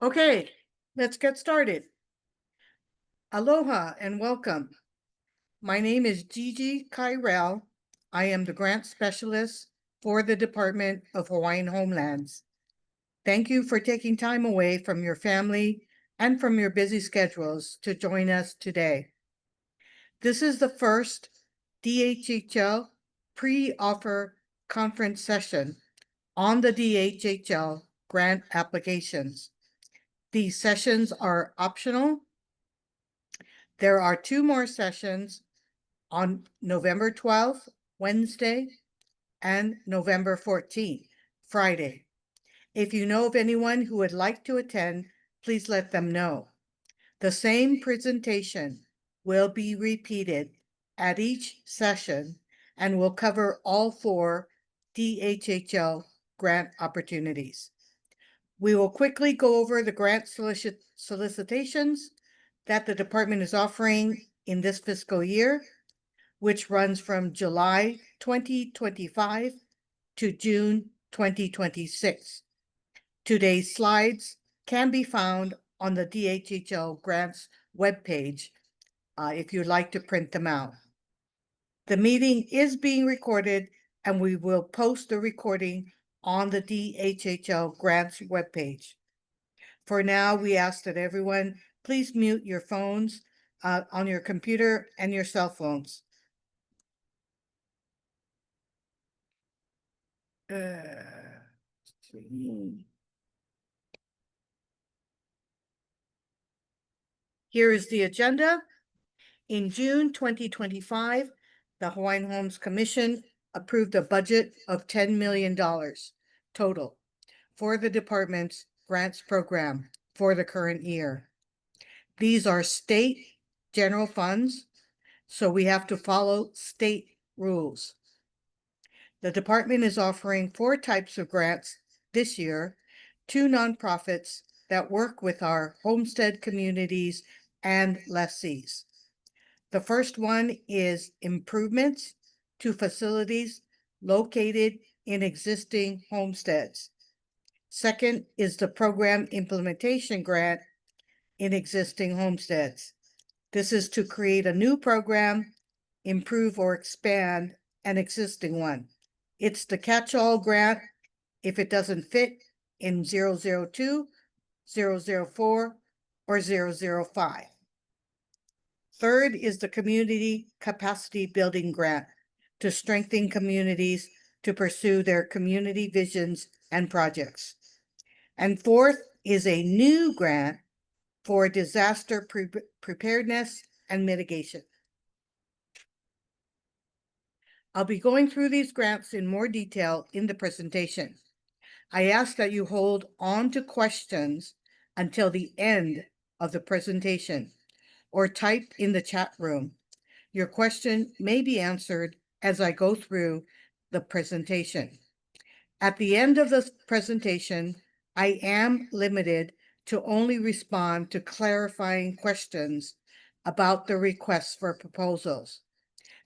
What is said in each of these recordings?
Okay, let's get started. Aloha and welcome. My name is Gigi Kyrell. I am the grant specialist for the Department of Hawaiian Homelands. Thank you for taking time away from your family and from your busy schedules to join us today. This is the first DHHL pre-offer conference session on the DHHL grant applications. These sessions are optional. There are 2 more sessions on November 12th, Wednesday, and November 14th, Friday. If you know of anyone who would like to attend, please let them know. The same presentation will be repeated at each session and will cover all 4 DHHL grant opportunities. We will quickly go over the grant solicitations that the department is offering in this fiscal year, which runs from July 2025 to June 2026. Today's slides can be found on the DHHL grants webpage if you'd like to print them out. The meeting is being recorded and we will post the recording on the DHHL grants webpage. For now, we ask that everyone please mute your phones on your computer and your cell phones. Here is the agenda. In June 2025, the Hawaiian Homes Commission approved a budget of $10 million total for the department's grants program for the current year. These are state general funds, so we have to follow state rules. The department is offering 4 types of grants this year, 2 nonprofits that work with our homestead communities and lessees. The first one is improvements to facilities located in existing homesteads. Second is the program implementation grant in existing homesteads. This is to create a new program, improve or expand an existing one. It's the catch-all grant if it doesn't fit in 002, 004, or 005. Third is the Community Capacity Building Grant to strengthen communities to pursue their community visions and projects. And fourth is a new grant for disaster preparedness and mitigation. I'll be going through these grants in more detail in the presentation. I ask that you hold on to questions until the end of the presentation or type in the chat room. Your question may be answered as I go through the presentation. At the end of the presentation, I am limited to only respond to clarifying questions about the requests for proposals.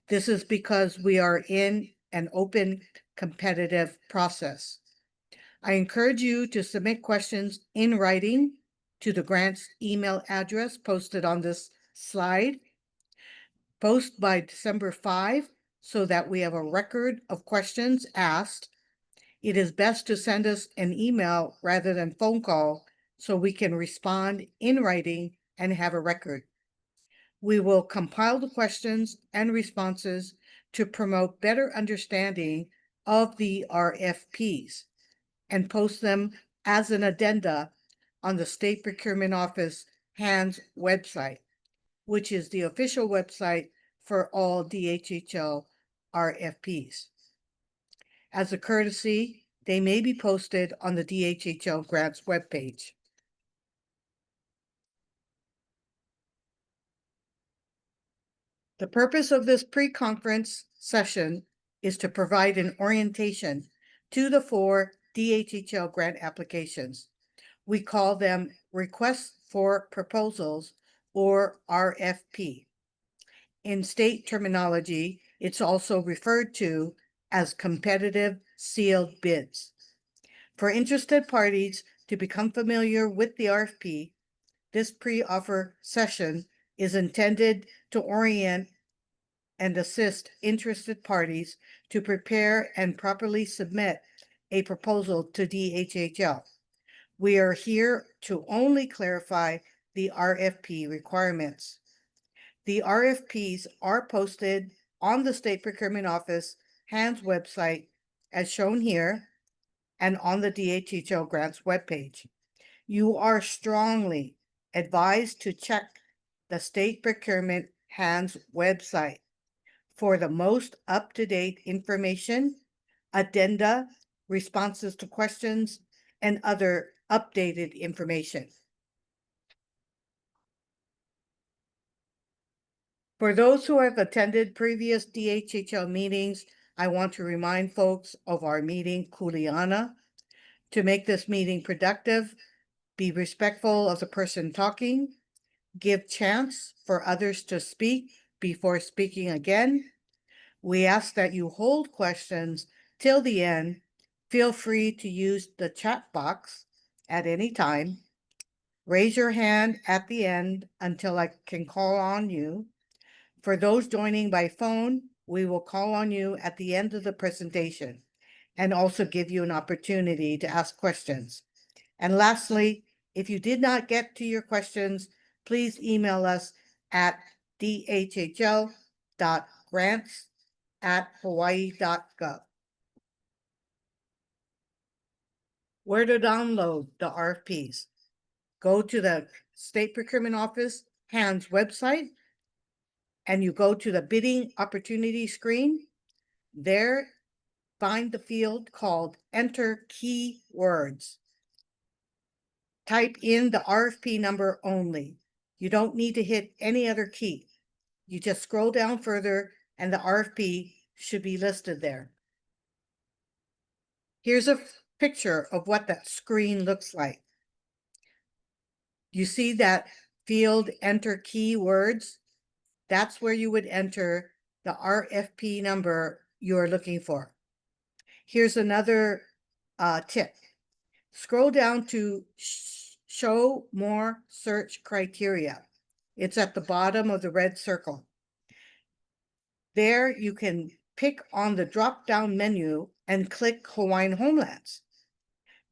This is because we are in an open, competitive process. I encourage you to submit questions in writing to the grant's email address posted on this slide. Post by December 5 so that we have a record of questions asked. It is best to send us an email rather than phone call so we can respond in writing and have a record. We will compile the questions and responses to promote better understanding of the RFPs and post them as an addenda on the State Procurement Office HANDS website, which is the official website for all DHHL RFPs. As a courtesy, they may be posted on the DHHL grants webpage. The purpose of this pre-conference session is to provide an orientation to the 4 DHHL grant applications. We call them Requests for Proposals, or RFP. In state terminology, it's also referred to as competitive sealed bids. For interested parties, To become familiar with the RFP, this pre-offer session is intended to orient and assist interested parties to prepare and properly submit a proposal to DHHL. We are here to only clarify the RFP requirements. The RFPs are posted on the State Procurement Office HANDS website as shown here and on the DHHL grants webpage. You are strongly advised to check the State Procurement HANDS website for the most up-to-date information, addenda, responses to questions, and other updated information. For those who have attended previous DHHL meetings, I want to remind folks of our meeting Kuleana. To make this meeting productive, be respectful of the person talking, give chance for others to speak before speaking again. We ask that you hold questions till the end. Feel free to use the chat box at any time. Raise your hand at the end until I can call on you. For those joining by phone, we will call on you at the end of the presentation and also give you an opportunity to ask questions. And lastly, if you did not get to your questions, please email us at dhhl.grants@hawaii.gov. Where to download the RFPs? Go to the State Procurement Office HANDS website and you go to the bidding opportunity screen. There, find the field called Enter Keywords. Type in the RFP number only. You don't need to hit any other key. You just scroll down further and the RFP should be listed there. Here's a picture of what that screen looks like. You see that field Enter Keywords? That's where you would enter the RFP number you're looking for. Here's another tip. Scroll down to Show More Search Criteria. It's at the bottom of the red circle. There you can pick on the drop-down menu and click Hawaiian Homelands.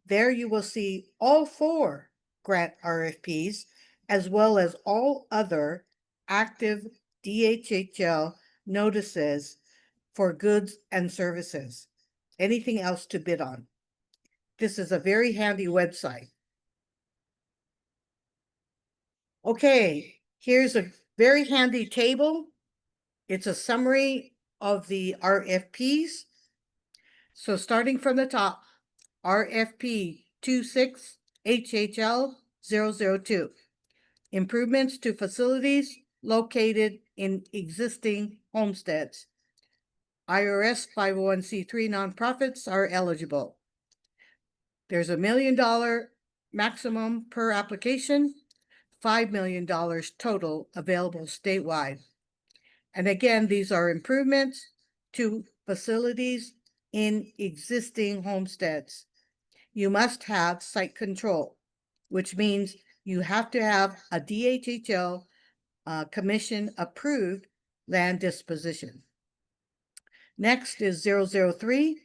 There you will see all 4 grant RFPs, as well as all other active DHHL notices for goods and services. Anything else to bid on. This is a very handy website. Okay, here's a very handy table. It's a summary of the RFPs. So starting from the top, RFP 26HHL002. Improvements to facilities located in existing homesteads. IRS 501c3 nonprofits are eligible. There's $1 million maximum per application, $5 million total available statewide. And again, these are improvements to facilities in existing homesteads. You must have site control, which means you have to have a DHHL commission approved land disposition. Next is 003,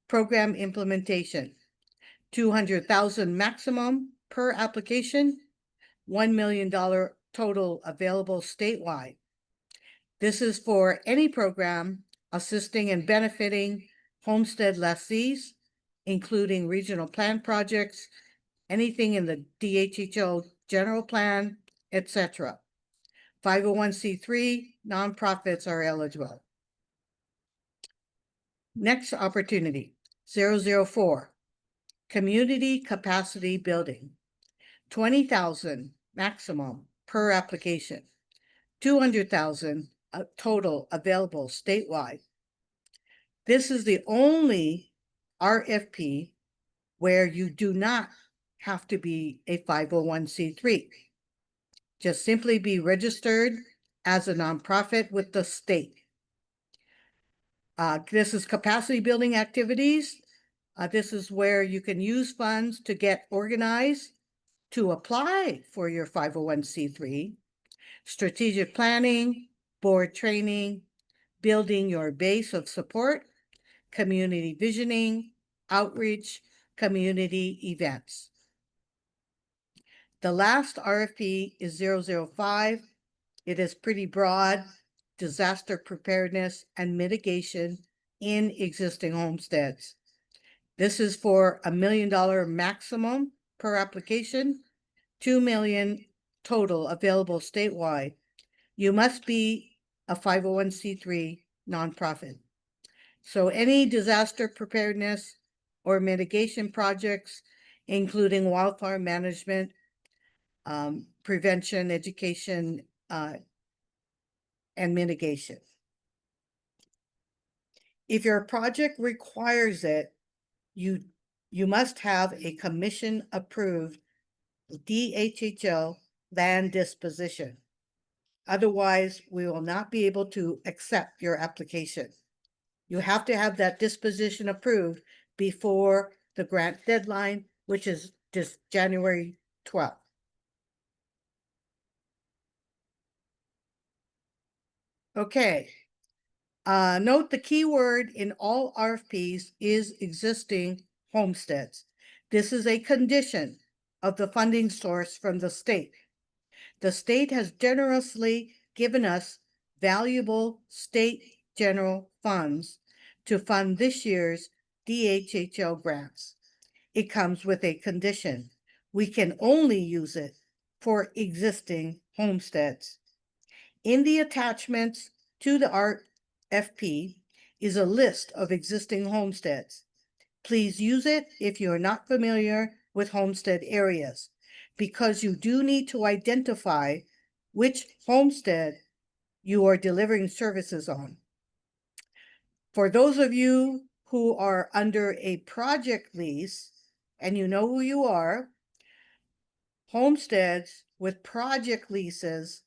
program implementation. $200,000 maximum per application, $1 million total available statewide. This is for any program assisting and benefiting homestead lessees, including regional plan projects, anything in the DHHL general plan, etc. 501c3 nonprofits are eligible. Next opportunity, 004, community capacity building. $20,000 maximum per application, $200,000 total available statewide. This is the only RFP where you do not have to be a 501c3. Just simply be registered as a nonprofit with the state. This is capacity building activities This is where you can use funds to get organized, to apply for your 501c3, strategic planning, board training, building your base of support, community visioning, outreach, community events. The last RFP is 005. It is pretty broad: disaster preparedness and mitigation in existing homesteads. This is for $1 million maximum per application, $2 million total available statewide. You must be a 501c3 nonprofit. So any disaster preparedness or mitigation projects, including wildfire management, prevention, education, and mitigation. If your project requires it, you must have a commission-approved DHHL land disposition. Otherwise, we will not be able to accept your application. You have to have that disposition approved before the grant deadline, which is just January 12th. Okay. Note the key word in all RFPs is existing homesteads. This is a condition of the funding source from the state. The state has generously given us valuable state general funds to fund this year's DHHL grants. It comes with a condition: we can only use it for existing homesteads. In the attachments to the RFP is a list of existing homesteads. Please use it if you are not familiar with homestead areas, because you do need to identify which homestead you are delivering services on. For those of you who are under a project lease, and you know who you are, homesteads with project leases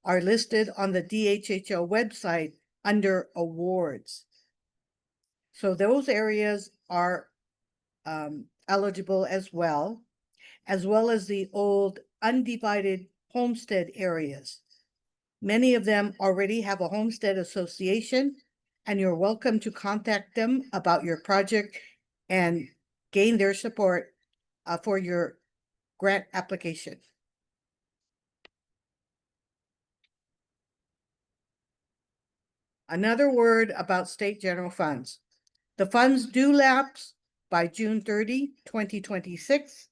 are listed on the DHHL website under awards. So those areas are eligible as well as the old undivided homestead areas. Many of them already have a homestead association, and you're welcome to contact them about your project and gain their support for your grant application. Another word about state general funds. The funds do lapse by June 30, 2026.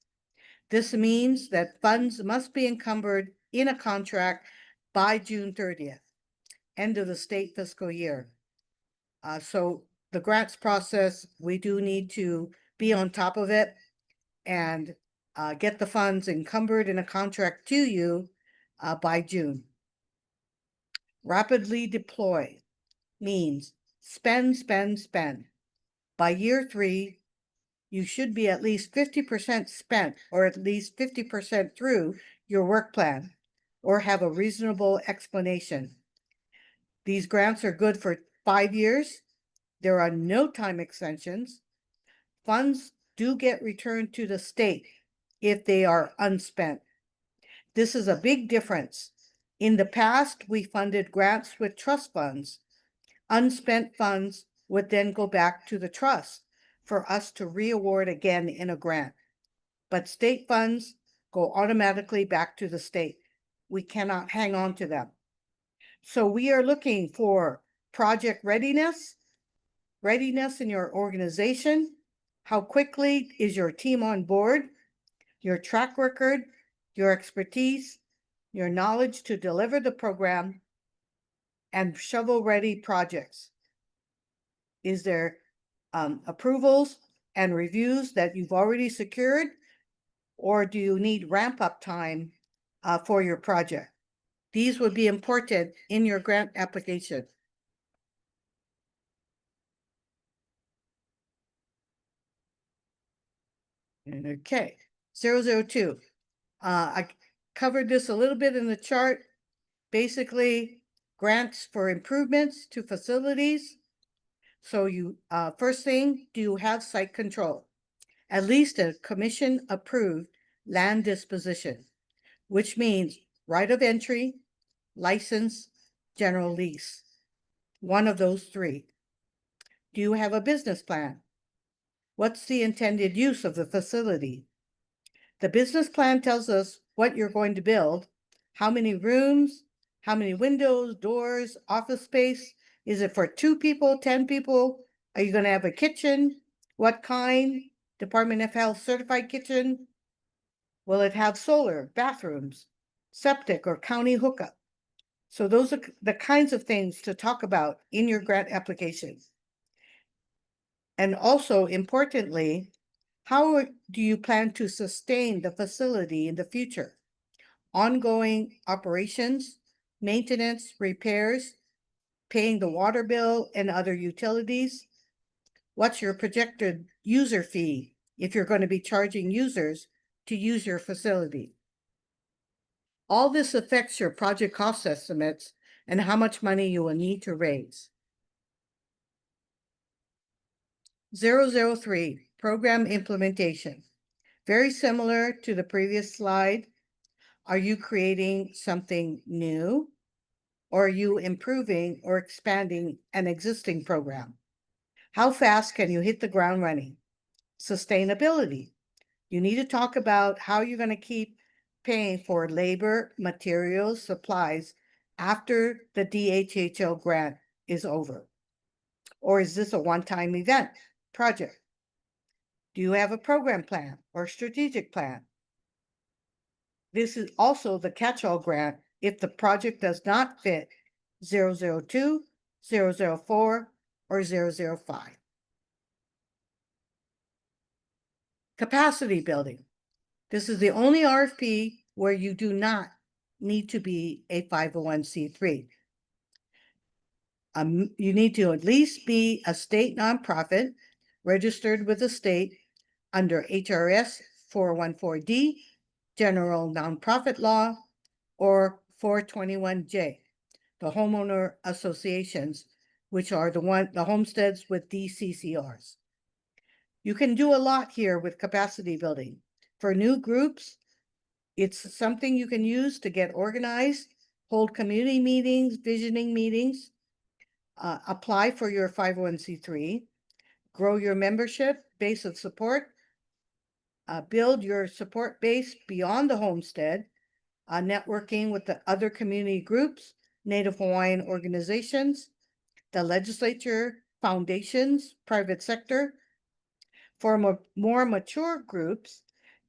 This means that funds must be encumbered in a contract by June 30th, end of the state fiscal year. So the grants process, we do need to be on top of it and get the funds encumbered in a contract to you by June. Rapidly deploy means spend, spend, spend. By year 3, you should be at least 50% spent, or at least 50% through your work plan, or have a reasonable explanation. These grants are good for 5 years. There are no time extensions. Funds do get returned to the state if they are unspent. This is a big difference. In the past, we funded grants with trust funds. Unspent funds would then go back to the trust for us to reaward again in a grant. But state funds go automatically back to the state. We cannot hang on to them. So we are looking for project readiness in your organization. How quickly is your team on board? Your track record, your expertise, your knowledge to deliver the program, and shovel-ready projects. Is there approvals and reviews that you've already secured, or do you need ramp-up time for your project? These would be important in your grant application. Okay, 002. I covered this a little bit in the chart. Basically, grants for improvements to facilities, So first thing, do you have site control? At least a commission-approved land disposition, which means right of entry, license, general lease. One of those three. Do you have a business plan? What's the intended use of the facility? The business plan tells us what you're going to build, how many rooms, how many windows, doors, office space. Is it for 2 people, 10 people? Are you going to have a kitchen? What kind? Department of Health certified kitchen? Will it have solar, bathrooms, septic, or county hookup? So those are the kinds of things to talk about in your grant application. And also, importantly, how do you plan to sustain the facility in the future? Ongoing operations, maintenance, repairs, paying the water bill and other utilities? What's your projected user fee if you're going to be charging users to use your facility? All this affects your project cost estimates and how much money you will need to raise. 003, program implementation. Very similar to the previous slide. Are you creating something new? Or are you improving or expanding an existing program? How fast can you hit the ground running? Sustainability. You need to talk about how you're going to keep paying for labor, materials, supplies after the DHHL grant is over. Or is this a one-time event project? Do you have a program plan or strategic plan? This is also the catch-all grant if the project does not fit 002, 004, or 005. Capacity building. This is the only RFP where you do not need to be a 501c3. You need to at least be a state nonprofit registered with the state under HRS 414D, General Nonprofit Law, or 421J, the homeowner associations, which are the homesteads with DCCRs. You can do a lot here with capacity building. For new groups, it's something you can use to get organized, hold community meetings, visioning meetings, apply for your 501c3, grow your membership base of support, build your support base beyond the homestead, networking with the other community groups, Native Hawaiian organizations, the legislature, foundations, private sector. For more mature groups,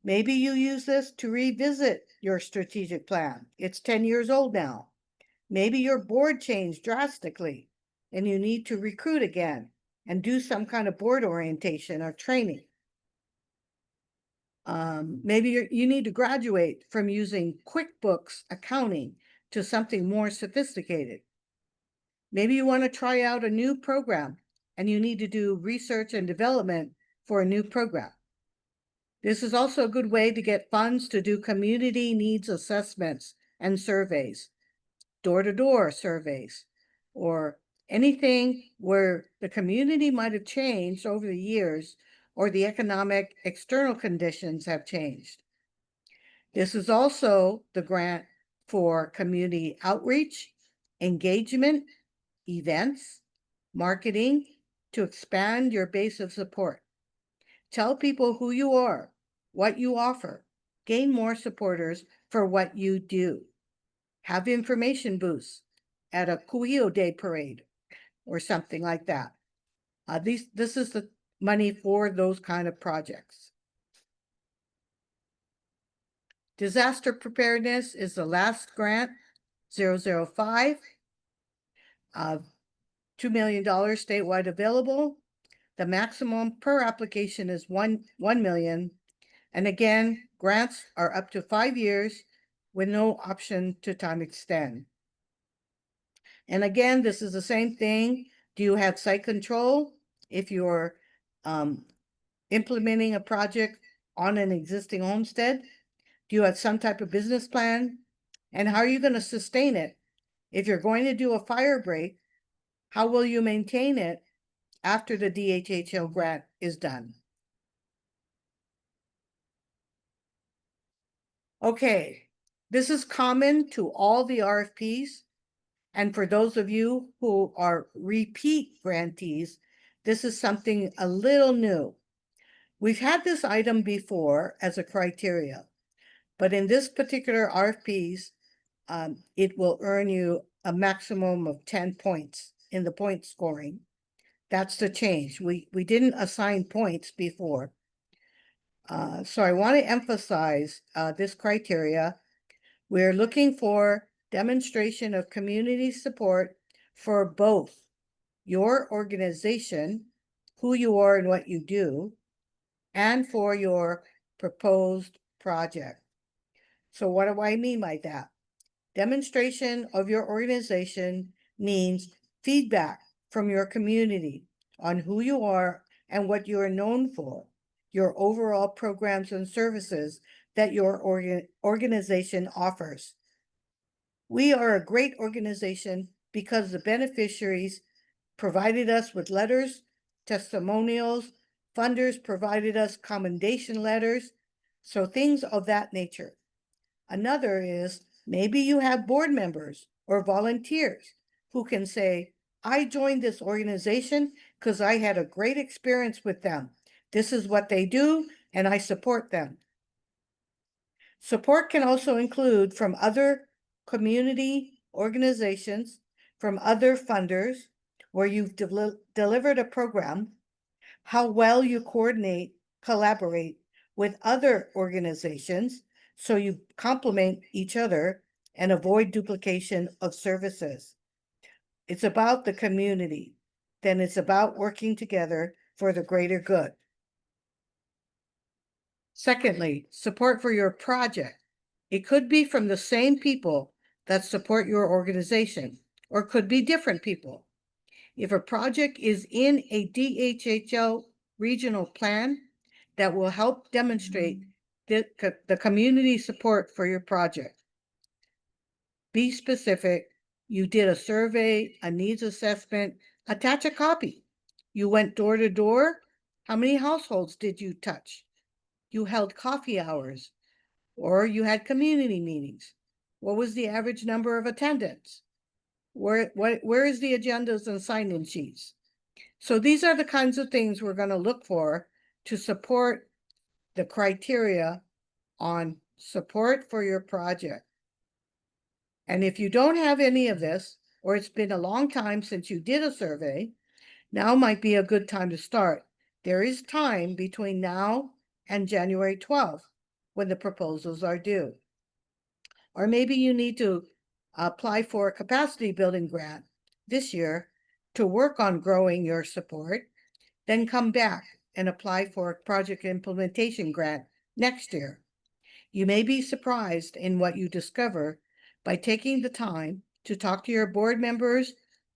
maybe you use this to revisit your strategic plan. It's 10 years old now. Maybe your board changed drastically and you need to recruit again and do some kind of board orientation or training. Maybe you need to graduate from using QuickBooks accounting to something more sophisticated. Maybe you want to try out a new program and you need to do research and development for a new program. This is also a good way to get funds to do community needs assessments and surveys, door-to-door surveys, or anything where the community might have changed over the years or the economic external conditions have changed. This is also the grant for community outreach, engagement, events, marketing to expand your base of support. Tell people who you are, what you offer, gain more supporters for what you do. Have information booths at a Kuhio Day parade or something like that. This is the money for those kind of projects. Disaster preparedness is the last grant, 005. $2 million statewide available. The maximum per application is $1 million. And again, grants are up to 5 years with no option to time extend. And again, this is the same thing. Do you have site control? If you're implementing a project on an existing homestead, do you have some type of business plan? And how are you going to sustain it? If you're going to do a fire break, how will you maintain it after the DHHL grant is done. Okay, this is common to all the RFPs. And for those of you who are repeat grantees, this is something a little new. We've had this item before as a criteria, but in this particular RFPs, it will earn you a maximum of 10 points in the point scoring. That's the change. We didn't assign points before. So I want to emphasize this criteria. We're looking for demonstration of community support for both your organization, who you are and what you do, and for your proposed project. So what do I mean by that? Demonstration of your organization means feedback from your community on who you are and what you are known for, your overall programs and services that your organization offers. We are a great organization because the beneficiaries provided us with letters, testimonials, funders provided us commendation letters, so things of that nature. Another is maybe you have board members or volunteers who can say, I joined this organization because I had a great experience with them. This is what they do, and I support them. Support can also include from other community organizations, from other funders, where you've delivered a program, how well you collaborate with other organizations, so you complement each other and avoid duplication of services. It's about the community. Then it's about working together for the greater good. Secondly, support for your project. It could be from the same people that support your organization, or could be different people. If a project is in a DHHL regional plan, that will help demonstrate the community support for your project. Be specific. You did a survey, a needs assessment, attach a copy. You went door to door. How many households did you touch? You held coffee hours, or you had community meetings. What was the average number of attendants? Where is the agendas and sign-in sheets? So these are the kinds of things we're going to look for to support the criteria on support for your project. And if you don't have any of this, or it's been a long time since you did a survey, now might be a good time to start. There is time between now and January 12th when the proposals are due. Or maybe you need to apply for a capacity building grant this year to work on growing your support, then come back and apply for a project implementation grant next year. You may be surprised in what you discover by taking the time to talk to your board members,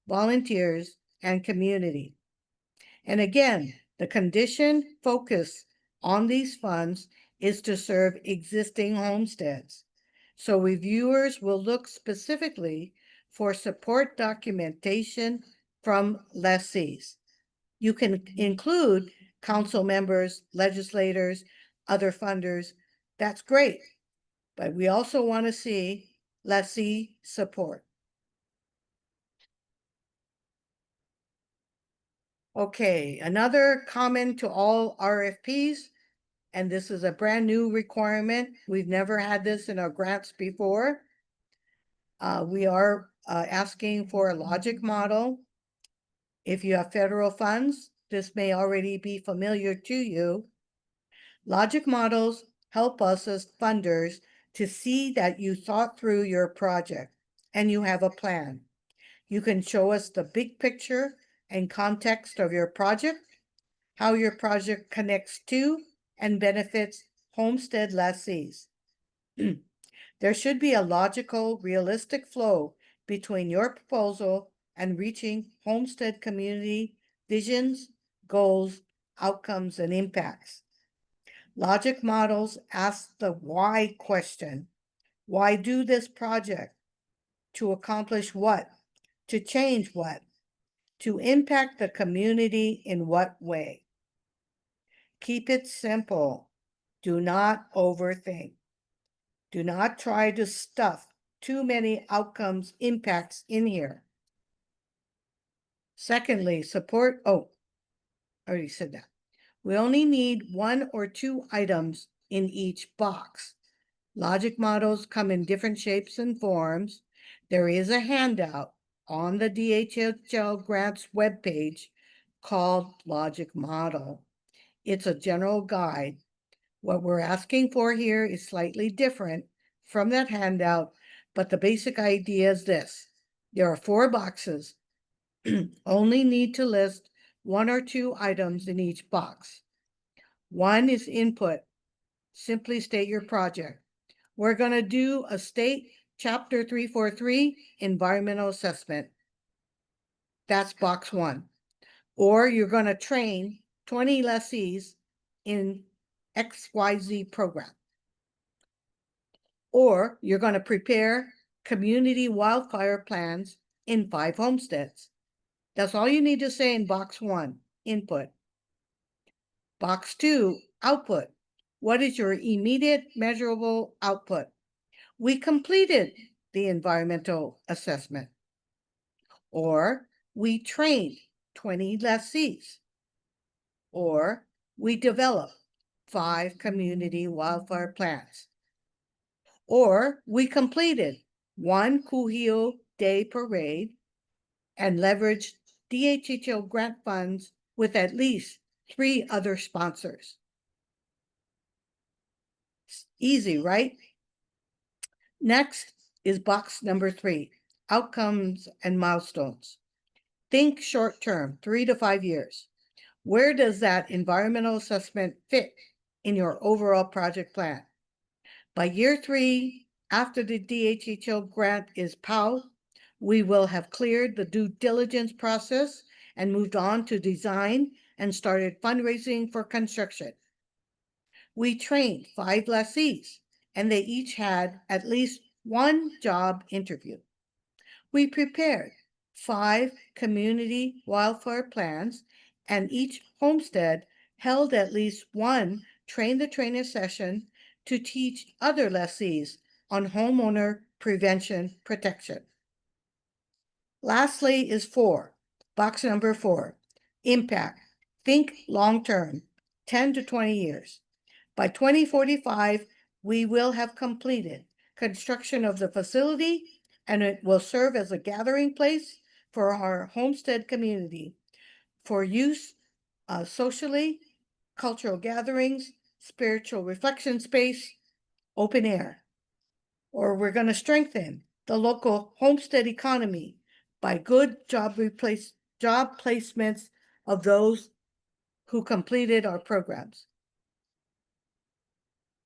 volunteers, and community. And again, the condition focus on these funds is to serve existing homesteads. So reviewers will look specifically for support documentation from lessees. You can include council members, legislators, other funders. That's great. But we also want to see lessee support. Okay, another comment to all RFPs, and this is a brand new requirement. We've never had this in our grants before. We are asking for a logic model. If you have federal funds, this may already be familiar to you. Logic models help us as funders to see that you thought through your project and you have a plan. You can show us the big picture and context of your project, how your project connects to and benefits homestead lessees. There should be a logical, realistic flow between your proposal and reaching homestead community visions, goals, outcomes, and impacts. Logic models ask the why question. Why do this project? To accomplish what? To change what? To impact the community in what way? Keep it simple. Do not overthink. Do not try to stuff too many outcomes impacts in here. Secondly, support, I already said that. We only need 1 or 2 items in each box. Logic models come in different shapes and forms. There is a handout on the DHHL grants webpage called Logic Model. It's a general guide. What we're asking for here is slightly different from that handout, but the basic idea is this. There are 4 boxes. Only need to list 1 or 2 items in each box. 1 is input. Simply state your project. We're going to do a state chapter 343 environmental assessment. That's box 1. Or you're going to train 20 lessees in XYZ program. Or you're going to prepare community wildfire plans in 5 homesteads. That's all you need to say in box 1, input. Box 2, output. What is your immediate measurable output? We completed the environmental assessment. Or we trained 20 lessees. Or we developed 5 community wildfire plans. Or we completed 1 Kuhio Day parade and leveraged DHHL grant funds with at least 3 other sponsors. Easy, right? Next is box number 3, outcomes and milestones. Think short term, 3 to 5 years. Where does that environmental assessment fit in your overall project plan? By year 3, after the DHHL grant is POW, we will have cleared the due diligence process and moved on to design and started fundraising for construction. We trained 5 lessees, and they each had at least 1 job interview. We prepared 5 community wildfire plans, and each homestead held at least 1 train-the-trainer session to teach other lessees on homeowner prevention protection. Lastly is 4, box number 4, impact. Think long-term, 10 to 20 years. By 2045, we will have completed construction of the facility, and it will serve as a gathering place for our homestead community for use socially, cultural gatherings, spiritual reflection space, open air. Or we're going to strengthen the local homestead economy by good job placements of those who completed our programs.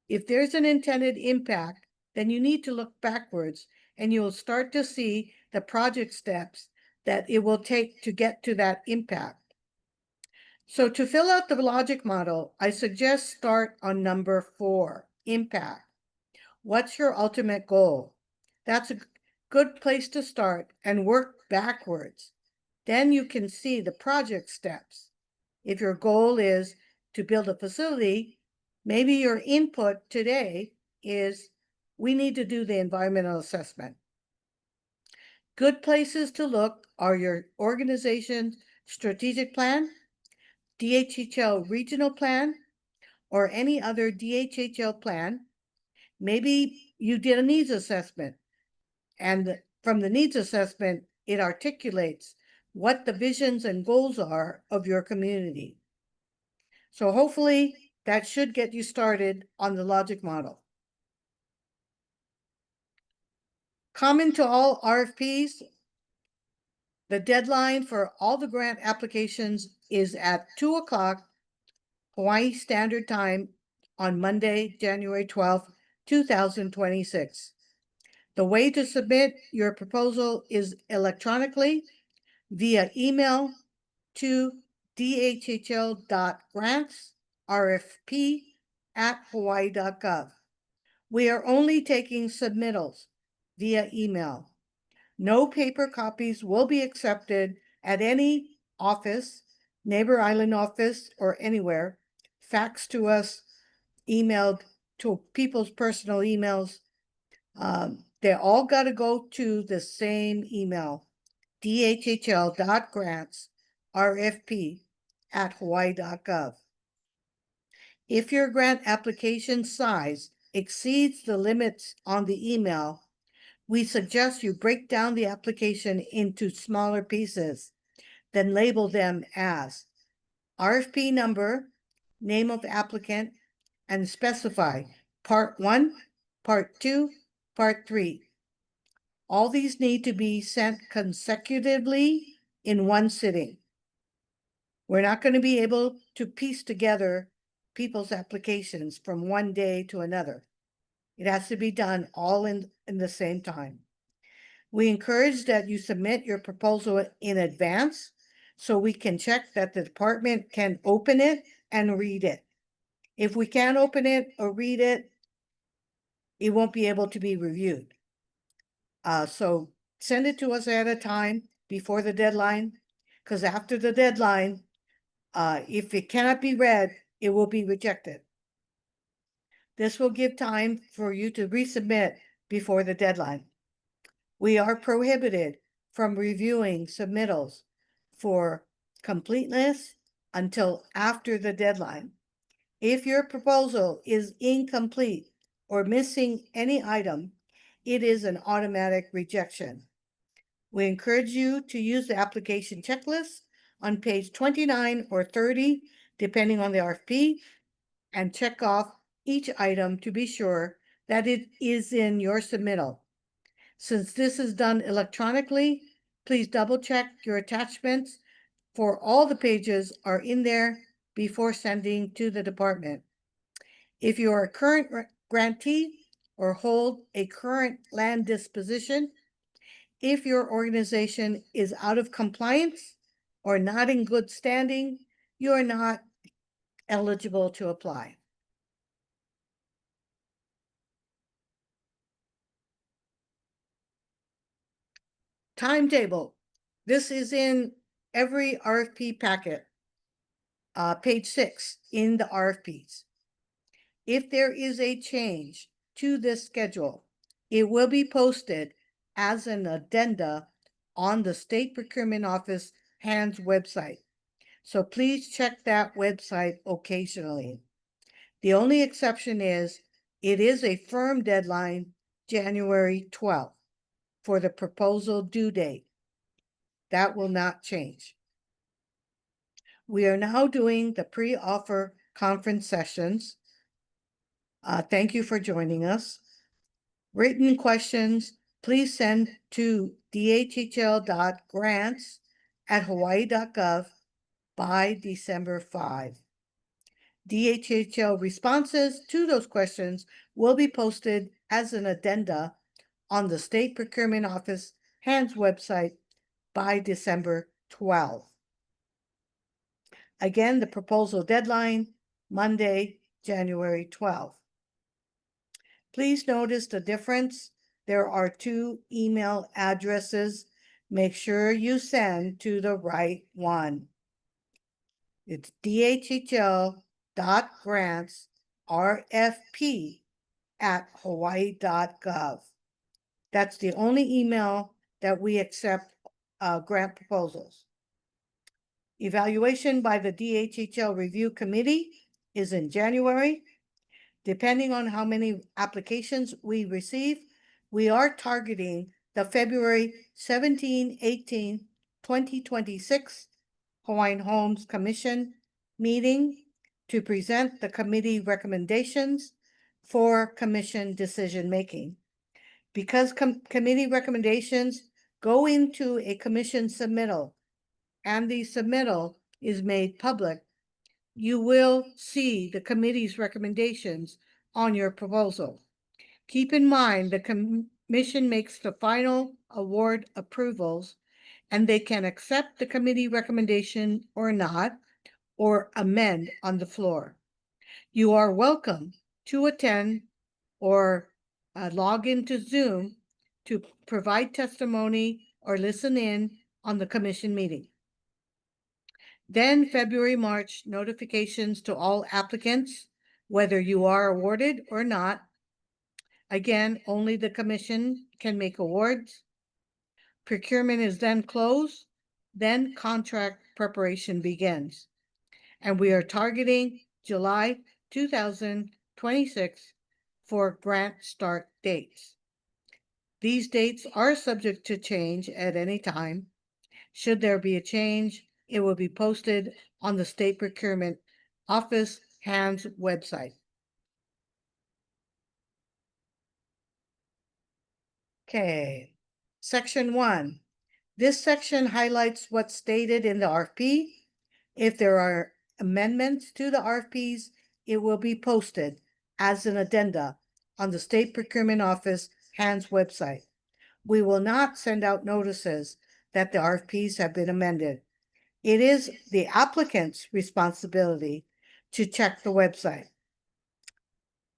If there's an intended impact, then you need to look backwards and you'll start to see the project steps that it will take to get to that impact. So to fill out the logic model, I suggest start on number 4, impact. What's your ultimate goal? That's a good place to start and work backwards. Then you can see the project steps. If your goal is to build a facility, maybe your input today is we need to do the environmental assessment. Good places to look are your organization's strategic plan, DHHL regional plan, or any other DHHL plan. Maybe you did a needs assessment, and from the needs assessment, it articulates what the visions and goals are of your community. So hopefully that should get you started on the logic model. Common to all RFPs, the deadline for all the grant applications is at 2 o'clock Hawaii Standard Time on Monday, January 12th, 2026. The way to submit your proposal is electronically via email to dhl.grantsrfp@hawaii.gov. We are only taking submittals via email. No paper copies will be accepted at any office, neighbor island office, or anywhere, fax to us, emailed to people's personal emails. They all got to go to the same email, dhhl.grants.rfp@hawaii.gov. If your grant application size exceeds the limits on the email, we suggest you break down the application into smaller pieces, then label them as RFP number, name of applicant, and specify Part 1, Part 2, Part 3. All these need to be sent consecutively in one sitting. We're not going to be able to piece together people's applications from one day to another. It has to be done all in the same time. We encourage that you submit your proposal in advance so we can check that the department can open it and read it. If we can't open it or read it, it won't be able to be reviewed. So send it to us at a time before the deadline, because after the deadline, if it cannot be read, it will be rejected. This will give time for you to resubmit before the deadline. We are prohibited from reviewing submittals for completeness until after the deadline. If your proposal is incomplete or missing any item, it is an automatic rejection. We encourage you to use the application checklist on page 29 or 30, depending on the RFP, and check off each item to be sure that it is in your submittal. Since this is done electronically, please double check your attachments for all the pages are in there before sending to the department. If you are a current grantee or hold a current land disposition, if your organization is out of compliance or not in good standing, you are not eligible to apply. Timetable. This is in every RFP packet, page 6 in the RFPs. If there is a change to this schedule, it will be posted as an addenda on the State Procurement Office HANDS website. So please check that website occasionally. The only exception is it is a firm deadline, January 12th, for the proposal due date. That will not change. We are now doing the pre-offer conference sessions. Thank you for joining us. Written questions, please send to dhhl.grants@hawaii.gov by December 5. DHHL responses to those questions will be posted as an addenda on the State Procurement Office HANDS website by December 12. Again, the proposal deadline, Monday, January 12th. Please notice the difference. There are 2 email addresses. Make sure you send to the right one. It's dhhl.grants.rfp@hawaii.gov. That's the only email that we accept grant proposals. Evaluation by the DHHL Review Committee is in January. Depending on how many applications we receive, we are targeting the February 17, 18, 2026 Hawaiian Homes Commission meeting to present the committee recommendations for commission decision-making. Because committee recommendations go into a commission submittal and the submittal is made public, you will see the committee's recommendations on your proposal. Keep in mind the commission makes the final award approvals and they can accept the committee recommendation or not, or amend on the floor. You are welcome to attend or log into Zoom to provide testimony or listen in on the commission meeting. Then February, March, notifications to all applicants, whether you are awarded or not. Again, only the commission can make awards. Procurement is then closed, then contract preparation begins. And we are targeting July 2026 for grant start dates. These dates are subject to change at any time. Should there be a change, it will be posted on the State Procurement Office HANDS website. Okay, Section 1. This section highlights what's stated in the RFP. If there are amendments to the RFPs, it will be posted as an addenda on the State Procurement Office HANDS website. We will not send out notices that the RFPs have been amended. It is the applicant's responsibility to check the website.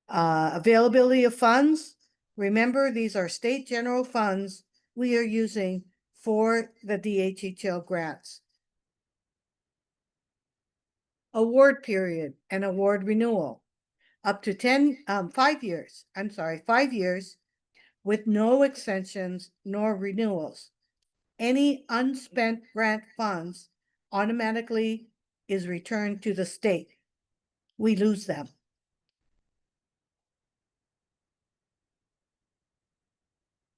Availability of funds. Remember, these are state general funds we are using for the DHHL grants. Award period and award renewal. Up to 5 years, 5 years with no extensions nor renewals. Any unspent grant funds automatically is returned to the state. We lose them.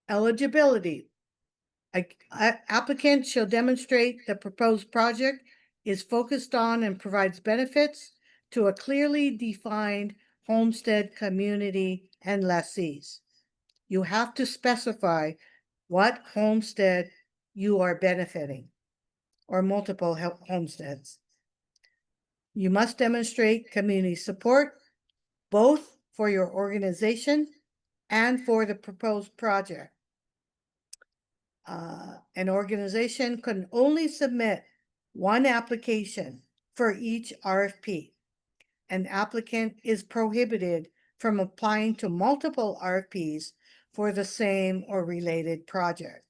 Eligibility. Applicant shall demonstrate the proposed project is focused on and provides benefits to a clearly defined homestead community and lessees. You have to specify what homestead you are benefiting, or multiple homesteads. You must demonstrate community support, both for your organization and for the proposed project. An organization can only submit one application for each RFP. An applicant is prohibited from applying to multiple RFPs for the same or related project.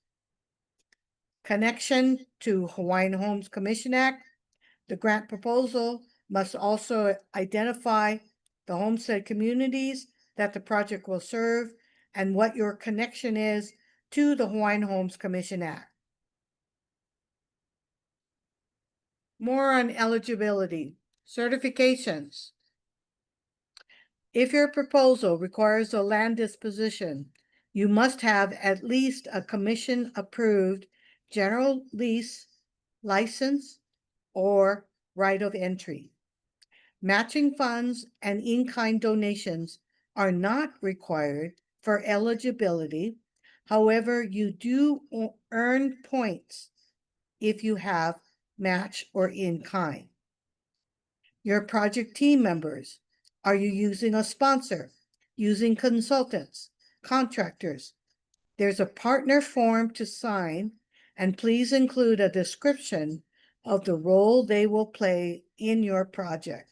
Connection to Hawaiian Homes Commission Act. The grant proposal must also identify the homestead communities that the project will serve and what your connection is to the Hawaiian Homes Commission Act. More on eligibility. Certifications. If your proposal requires a land disposition, you must have at least a commission-approved general lease, license, or right of entry. Matching funds and in-kind donations are not required for eligibility. However, you do earn points if you have match or in-kind. Your project team members. Are you using a sponsor? Using consultants, contractors? There's a partner form to sign, and please include a description of the role they will play in your project.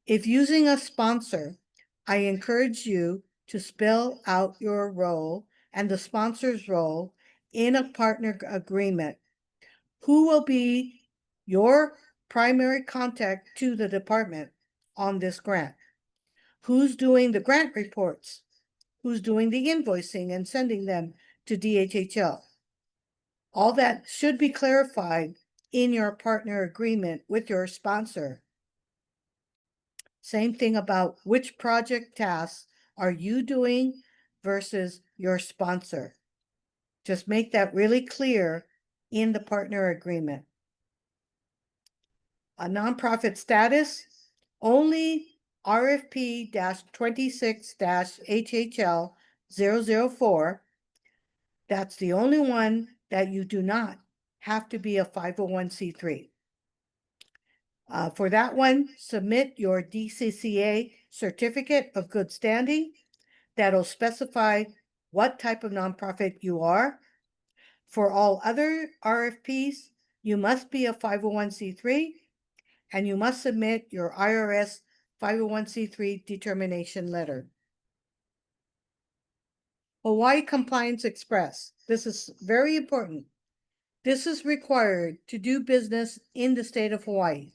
If using a sponsor, I encourage you to spell out your role and the sponsor's role in a partner agreement. Who will be your primary contact to the department on this grant? Who's doing the grant reports? Who's doing the invoicing and sending them to DHHL? All that should be clarified in your partner agreement with your sponsor. Same thing about which project tasks are you doing versus your sponsor. Just make that really clear in the partner agreement. A nonprofit status, only RFP-26-HHL 004. That's the only one that you do not have to be a 501c3. For that one, submit your DCCA certificate of good standing. That'll specify what type of nonprofit you are. For all other RFPs, you must be a 501c3, and you must submit your IRS 501c3 determination letter. Hawaii Compliance Express. This is very important. This is required to do business in the state of Hawaii.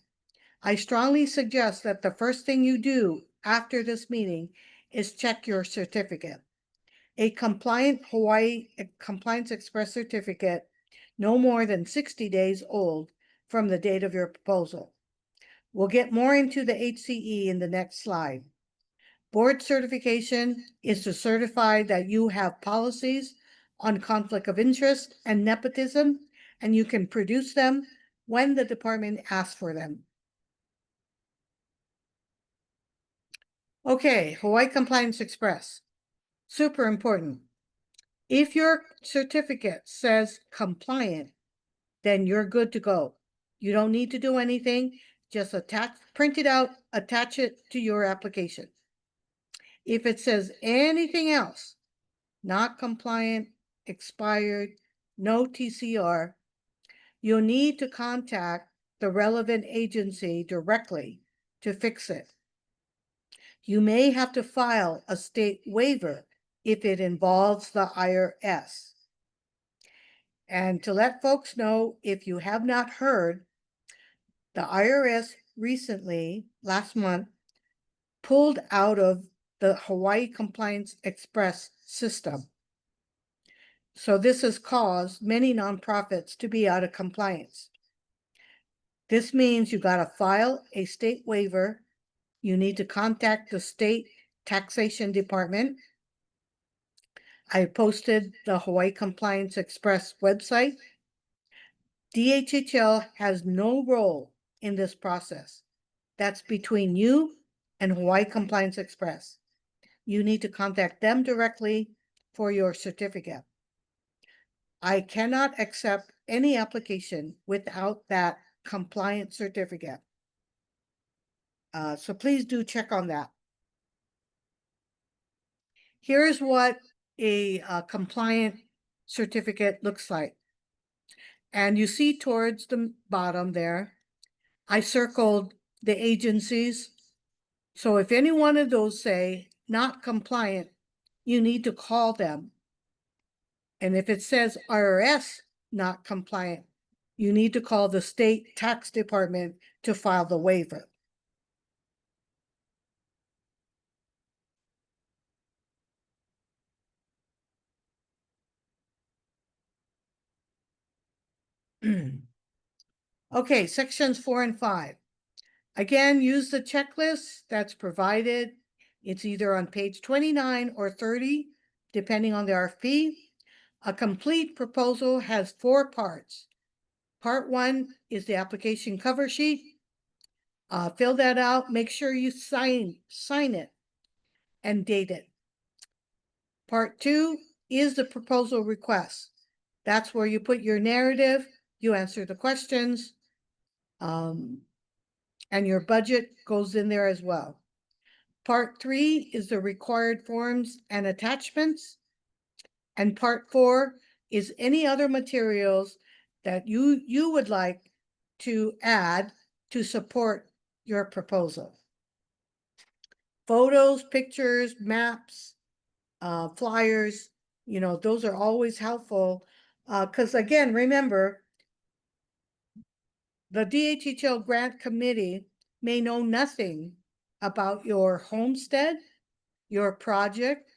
I strongly suggest that the first thing you do after this meeting is check your certificate. A compliant Hawaii Compliance Express certificate, no more than 60 days old from the date of your proposal. We'll get more into the HCE in the next slide. Board certification is to certify that you have policies on conflict of interest and nepotism, and you can produce them when the department asks for them. Okay, Hawaii Compliance Express. Super important. If your certificate says compliant, then you're good to go. You don't need to do anything. Just print it out, attach it to your application. If it says anything else, not compliant, expired, no TCR, you'll need to contact the relevant agency directly to fix it. You may have to file a state waiver if it involves the IRS. And to let folks know, if you have not heard, the IRS recently, last month, pulled out of the Hawaii Compliance Express system. So this has caused many nonprofits to be out of compliance. This means you got to file a state waiver. You need to contact the state taxation department. I posted the Hawaii Compliance Express website. DHHL has no role in this process. That's between you and Hawaii Compliance Express. You need to contact them directly for your certificate. I cannot accept any application without that compliant certificate. So please do check on that. Here's what a compliant certificate looks like. And you see towards the bottom there, I circled the agencies. So if any one of those say not compliant, you need to call them. And if it says IRS not compliant, you need to call the state tax department to file the waiver. Okay, sections 4 and 5. Again, use the checklist that's provided. It's either on page 29 or 30, depending on the RFP. A complete proposal has 4 parts. Part 1 is the application cover sheet. Fill that out. Make sure you sign it and date it. Part 2 is the proposal request. That's where you put your narrative, you answer the questions, and your budget goes in there as well. Part 3 is the required forms and attachments. And part 4 is any other materials that you would like to add to support your proposal. Photos, pictures, maps, flyers, those are always helpful. Because again, remember, the DHHL grant committee may know nothing about your homestead, your project,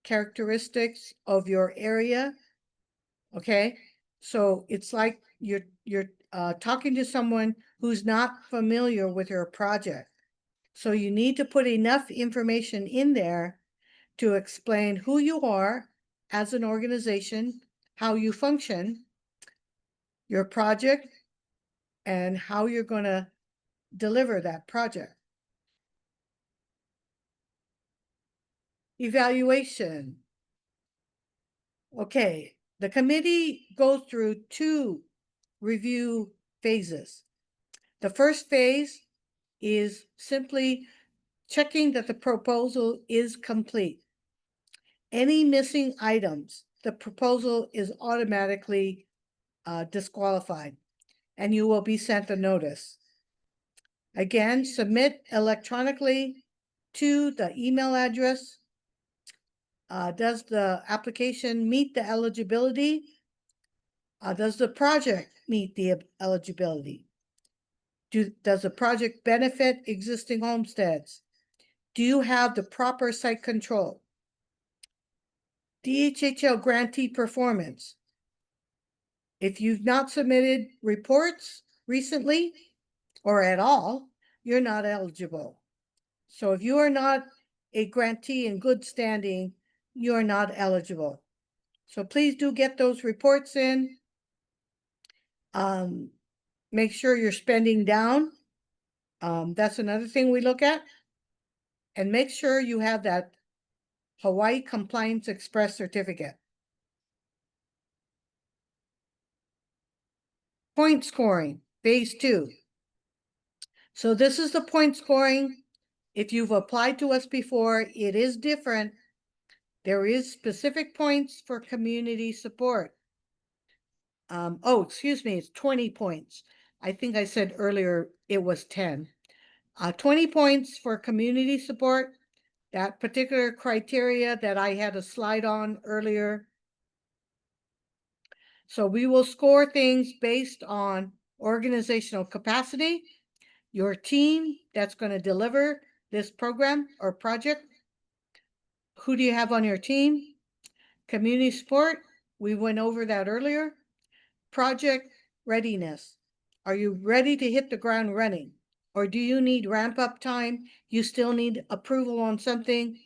characteristics of your area. Okay, so it's like you're talking to someone who's not familiar with your project. So you need to put enough information in there to explain who you are as an organization, how you function, your project, and how you're going to deliver that project. Evaluation. Okay, the committee goes through 2 review phases. The first phase is simply checking that the proposal is complete. Any missing items, the proposal is automatically disqualified, and you will be sent a notice. Again, submit electronically to the email address. Does the application meet the eligibility? Does the project meet the eligibility? Does the project benefit existing homesteads? Do you have the proper site control? DHHL grantee performance. If you've not submitted reports recently or at all, you're not eligible. So if you are not a grantee in good standing, you are not eligible. So please do get those reports in. Make sure you're spending down. That's another thing we look at. And make sure you have that Hawaii Compliance Express certificate. Point scoring, phase 2. So this is the point scoring. If you've applied to us before, it is different. There is specific points for community support. Excuse me, it's 20 points. I think I said earlier it was 10. 20 points for community support. That particular criteria that I had a slide on earlier. So we will score things based on organizational capacity, your team that's going to deliver this program or project. Who do you have on your team? Community support, we went over that earlier. Project readiness. Are you ready to hit the ground running? Or do you need ramp up time? You still need approval on something?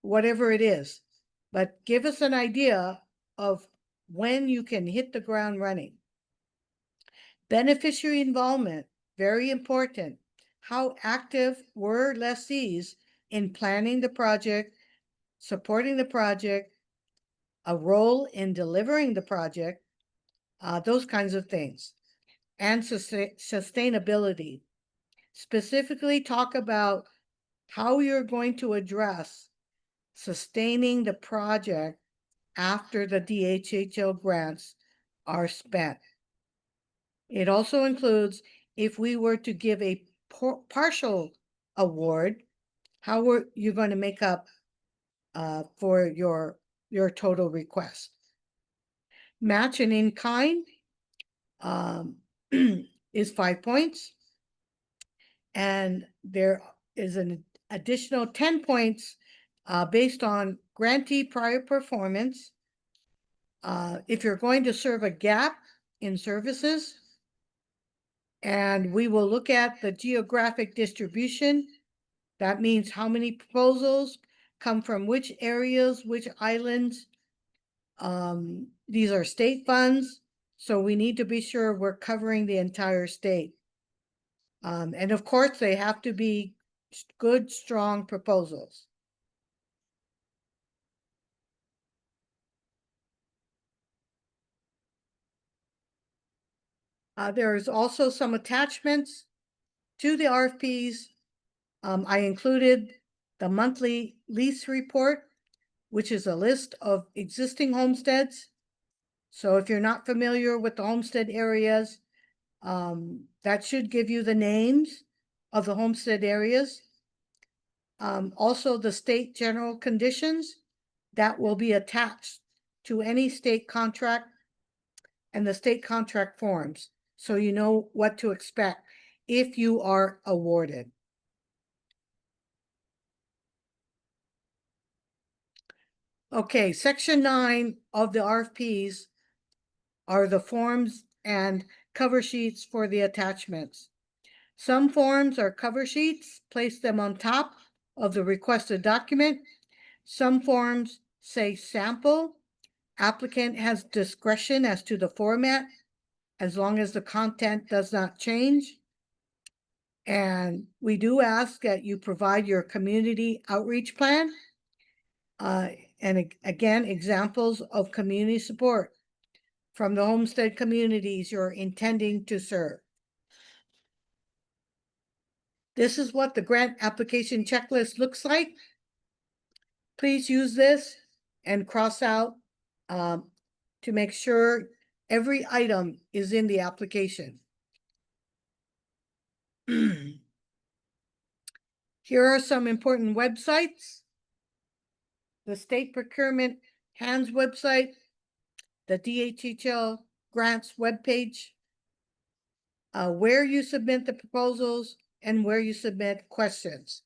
Whatever it is. But give us an idea of when you can hit the ground running. Beneficiary involvement, very important. How active were lessees in planning the project, supporting the project, a role in delivering the project, those kinds of things. And sustainability. Specifically talk about how you're going to address sustaining the project after the DHHL grants are spent. It also includes if we were to give a partial award, how are you going to make up for your total request? Match and in kind is 5 points. And there is an additional 10 points based on grantee prior performance. If you're going to serve a gap in services, and we will look at the geographic distribution. That means how many proposals come from which areas, which islands. These are state funds, so we need to be sure we're covering the entire state. And of course, they have to be good, strong proposals. There's also some attachments to the RFPs. I included the monthly lease report, which is a list of existing homesteads. So if you're not familiar with the homestead areas, that should give you the names of the homestead areas. Also the state general conditions that will be attached to any state contract and the state contract forms, so you know what to expect if you are awarded. Okay, section 9 of the RFPs are the forms and cover sheets for the attachments. Some forms are cover sheets, place them on top of the requested document. Some forms say sample. Applicant has discretion as to the format, as long as the content does not change. And we do ask that you provide your community outreach plan. And again, examples of community support from the homestead communities you're intending to serve. This is what the grant application checklist looks like. Please use this and cross out to make sure every item is in the application. Here are some important websites. The State Procurement Hands website, the DHHL grants webpage, where you submit the proposals and where you submit questions.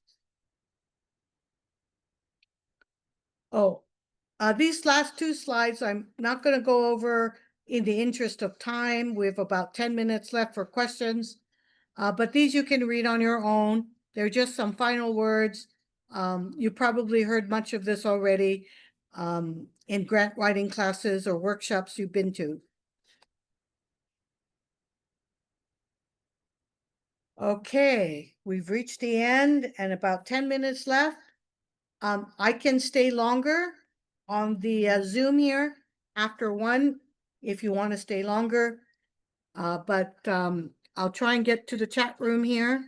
Oh, these last two slides, I'm not going to go over in the interest of time. We have about 10 minutes left for questions, but these you can read on your own. They're just some final words. You probably heard much of this already in grant writing classes or workshops you've been to. Okay, we've reached the end and about 10 minutes left. I can stay longer on the Zoom here after one if you want to stay longer. But I'll try and get to the chat room here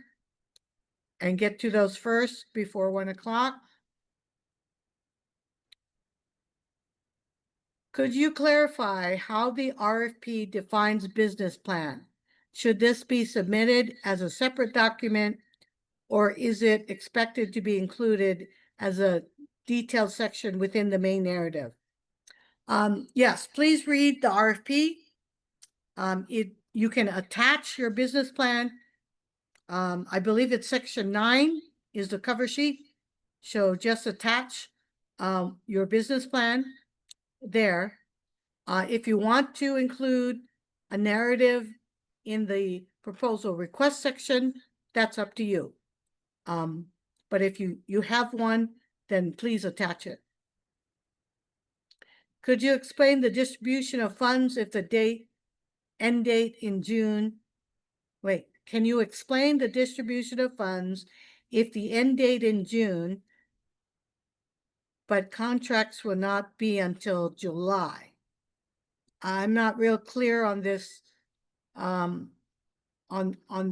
and get to those first before 1 o'clock. Could you clarify how the RFP defines business plan? Should this be submitted as a separate document, or is it expected to be included as a detailed section within the main narrative? Yes, please read the RFP. You can attach your business plan. I believe it's section 9 is the cover sheet. So just attach your business plan there. If you want to include a narrative in the proposal request section, that's up to you. But if you have one, then please attach it. Could you explain the distribution of funds if the end date in June? Wait, can you explain the distribution of funds if the end date in June, but contracts will not be until July? I'm not real clear on this on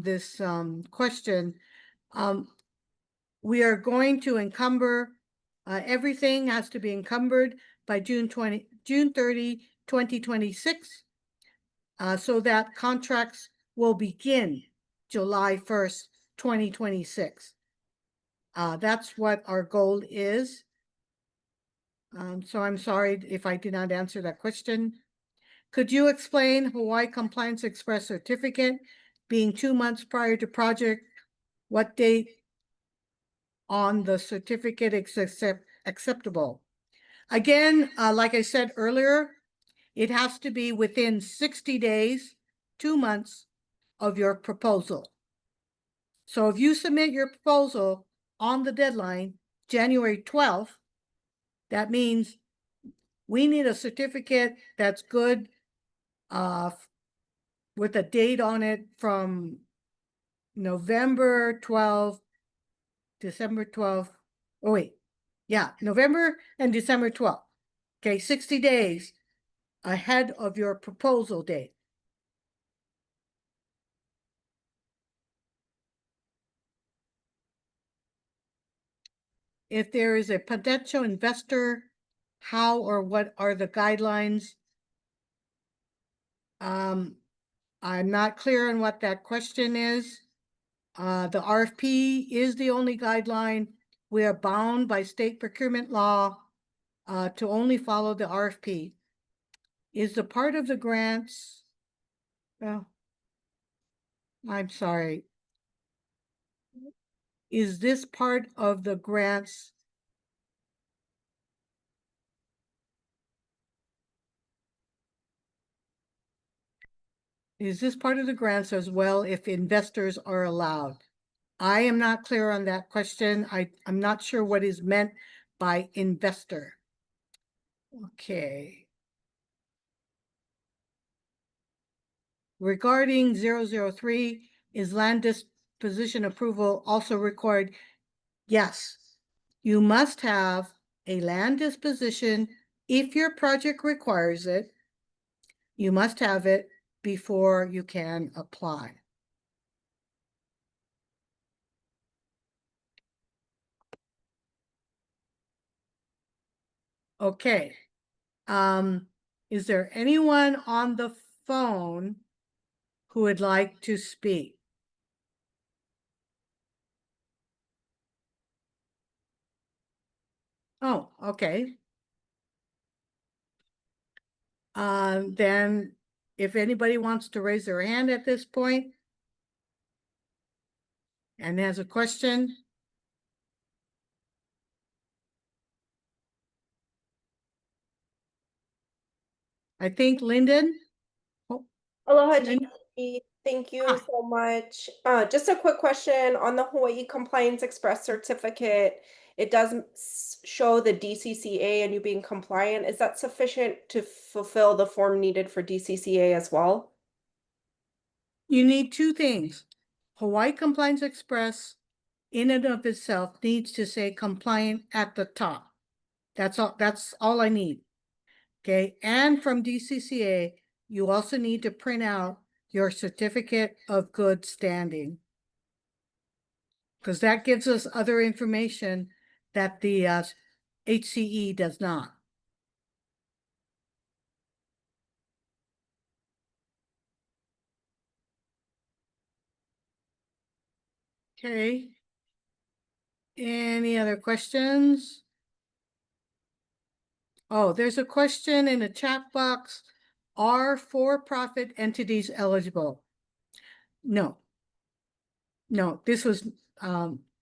this question. We are going to encumber everything has to be encumbered by June 30, 2026, so that contracts will begin July 1st, 2026. That's what our goal is. So I'm sorry if I did not answer that question. Could you explain Hawaii Compliance Express certificate being 2 months prior to project? What date on the certificate is acceptable? Again, like I said earlier, it has to be within 60 days, 2 months of your proposal. So if you submit your proposal on the deadline, January 12th, that means we need a certificate that's good with a date on it from November 12th, December 12th. Oh, wait. Yeah, November and December 12th. Okay, 60 days ahead of your proposal date. If there is a potential investor, how or what are the guidelines? I'm not clear on what that question is. The RFP is the only guideline. We are bound by state procurement law to only follow the RFP. Is the part of the grants, well, I'm sorry. Is this part of the grants? Is this part of the grants as well if investors are allowed? I am not clear on that question. I'm not sure what is meant by investor. Okay. Regarding 003, is land disposition approval also required? Yes. You must have a land disposition if your project requires it. You must have it before you can apply. Okay. Is there anyone on the phone who would like to speak? Oh, okay. Then if anybody wants to raise their hand at this point and has a question. I think Lyndon. Oh, Aloha, Lynn- Gigi. Thank you Hi. so much. Just a quick question on the Hawaii Compliance Express certificate. It does show the DCCA and you being compliant. Is that sufficient to fulfill the form needed for DCCA as well? You need two things. Hawaii Compliance Express in and of itself needs to say compliant at the top. That's all I need. Okay, and from DCCA, you also need to print out your certificate of good standing. Because that gives us other information that the HCE does not. Okay. Any other questions? Oh, there's a question in the chat box. Are for-profit entities eligible? No. No, this was,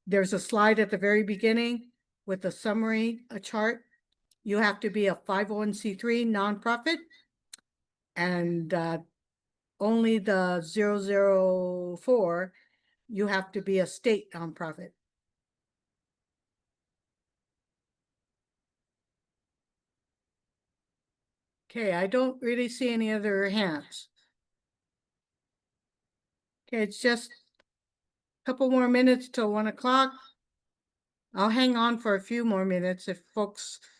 there's a slide at the very beginning with a summary, a chart. You have to be a 501c3 nonprofit, and only the 004, you have to be a state nonprofit. Okay, I don't really see any other hands. Okay, it's just a couple more minutes till 1 o'clock. I'll hang on for a few more minutes if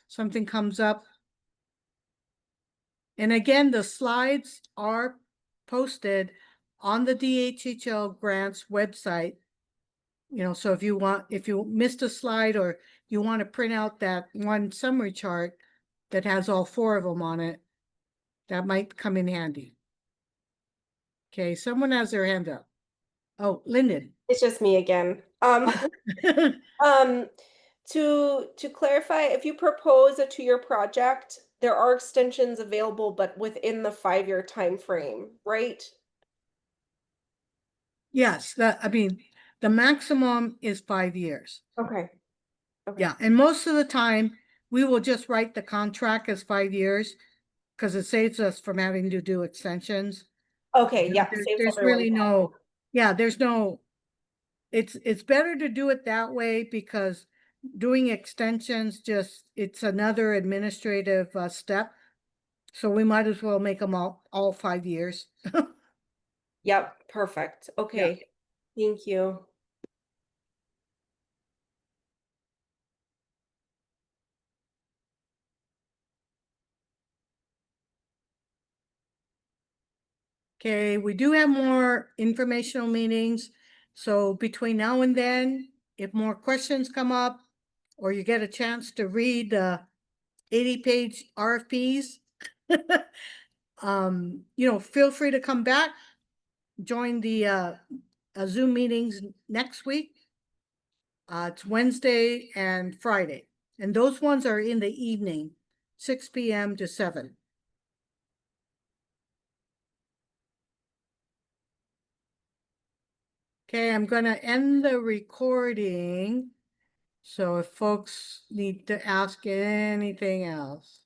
something comes up. And again, the slides are posted on the DHHL grants website. So if you missed a slide or you want to print out that one summary chart that has all 4 of them on it, that might come in handy. Okay, someone has their hand up. Oh, Lyndon. It's just me again. To clarify, if you propose a 2-year project, there are extensions available, but within the 5-year time frame, right? Yes, the maximum is 5 years. Okay. Okay. Yeah, and most of the time, we will just write the contract as 5 years because it saves us from having to do extensions. Okay, yeah, saves There's everyone really it's better to do it that way because doing extensions it's another administrative step. So we might as well make them all 5 years. Yep, perfect. Yeah. Okay. Thank you. Okay, we do have more informational meetings. So between now and then, if more questions come up or you get a chance to read the 80-page RFPs, feel free to come back, join the Zoom meetings next week. It's Wednesday and Friday, and those ones are in the evening, 6 p.m. to 7. Okay, I'm gonna end the recording. So if folks need to ask anything else.